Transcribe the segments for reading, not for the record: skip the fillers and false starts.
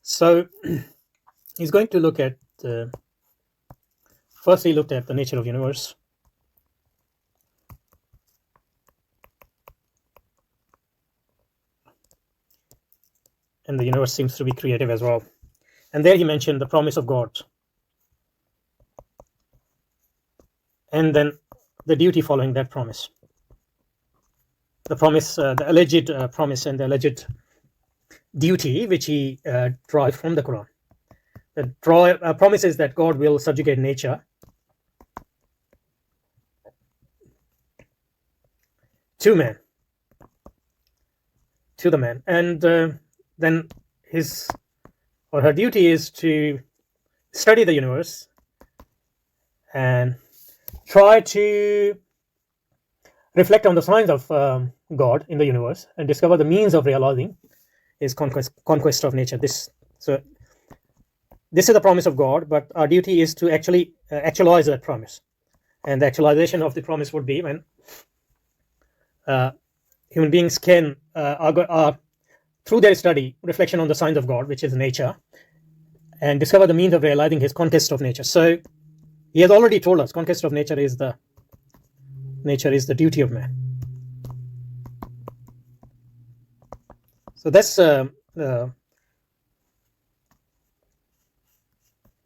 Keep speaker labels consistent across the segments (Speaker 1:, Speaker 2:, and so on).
Speaker 1: So he's going to look at first he looked at the nature of universe, and the universe seems to be creative as well. And there he mentioned the promise of God, and then the duty following that promise, the promise, the alleged promise, and the alleged duty which he derived from the Quran. The promise is that God will subjugate nature to man, to the man, and then his or her duty is to study the universe and try to reflect on the signs of God in the universe and discover the means of realizing his conquest of nature. This is the promise of God, but our duty is to actually actualize that promise. And the actualization of the promise would be when human beings can, through their study, reflection on the signs of God, which is nature, and discover the means of realizing his conquest of nature. So he has already told us conquest of nature is the duty of man. So that's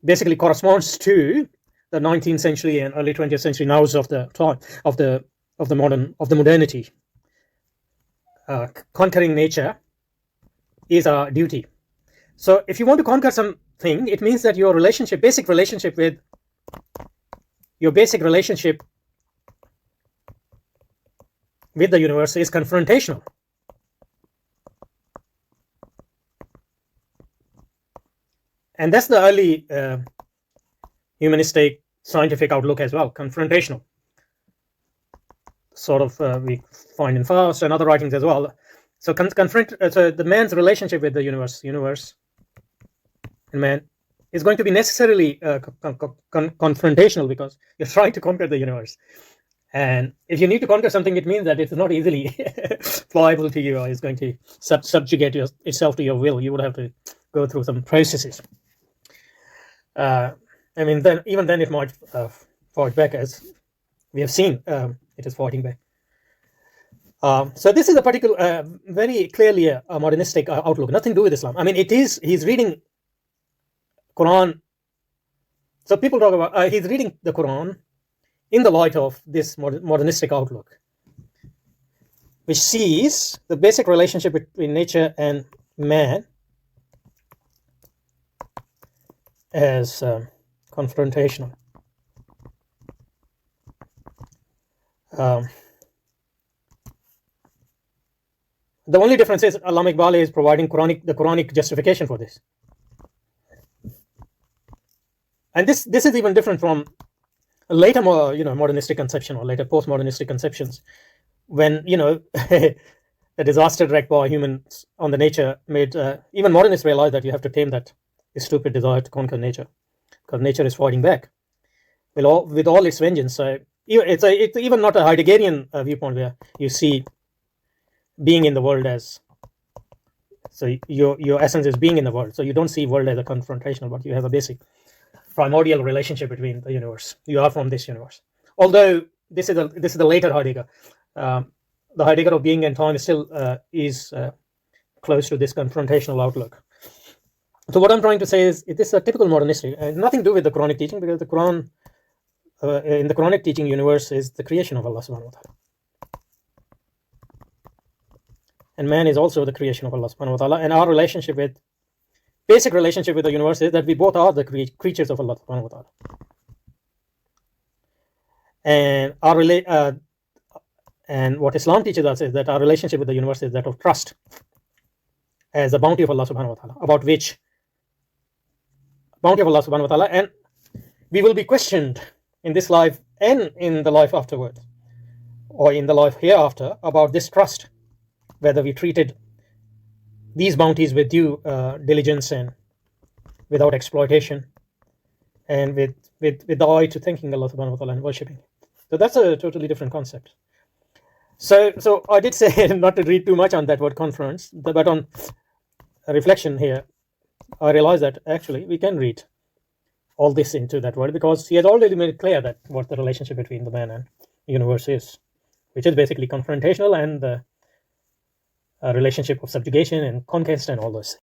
Speaker 1: basically corresponds to the 19th century and early 20th century nows of the time of the modernity. Conquering nature is our duty. So if you want to conquer something, it means that your basic relationship with the universe is confrontational. And that's the early humanistic scientific outlook as well, confrontational. Sort of we find in Faust and other writings as well. So so the man's relationship with the universe and man is going to be necessarily confrontational, because you're trying to conquer the universe. And if you need to conquer something, it means that it's not easily pliable to you, or it's going to subjugate itself to your will. You would have to go through some processes. I mean, even then it might fight back, as we have seen. It is fighting back. So this is a particular, very clearly a modernistic outlook, nothing to do with Islam. I mean, he's reading Quran. So people talk about he's reading the Quran in the light of this modernistic outlook, which sees the basic relationship between nature and man as confrontational. The only difference is Allama Iqbal is providing the Quranic justification for this. And this is even different from later modernistic conception, or later postmodernistic conceptions, when the disaster wreaked by humans on the nature made even modernists realize that you have to tame that stupid desire to conquer nature, because nature is fighting back with all its vengeance. So it's even not a Heideggerian viewpoint, where you see being in the world as, so your essence is being in the world. So you don't see world as a confrontational, but you have a basic primordial relationship between the universe. You are from this universe. Although this is the later Heidegger. The Heidegger of being and time is still close to this confrontational outlook. So what I'm trying to say is, it is a typical modernistic, nothing to do with the Quranic teaching, because the Quran, in the Quranic teaching, universe is the creation of Allah subhanahu wa ta'ala. And man is also the creation of Allah subhanahu wa ta'ala. And our basic relationship with the universe is that we both are the creatures of Allah subhanahu wa ta'ala. And and what Islam teaches us is that our relationship with the universe is that of trust as the bounty of Allah subhanahu wa ta'ala, about which bounty of Allah subhanahu wa ta'ala, and we will be questioned in this life and in the life afterwards, or in the life hereafter, about this trust, whether we treated these bounties with due diligence and without exploitation, and with the eye to thanking Allah subhanahu wa ta'ala and worshipping. So that's a totally different concept. So I did say not to read too much on that word conference, but on reflection here, I realized that actually we can read all this into that word, because he has already made it clear that what the relationship between the man and universe is, which is basically confrontational, and the relationship of subjugation and conquest and all those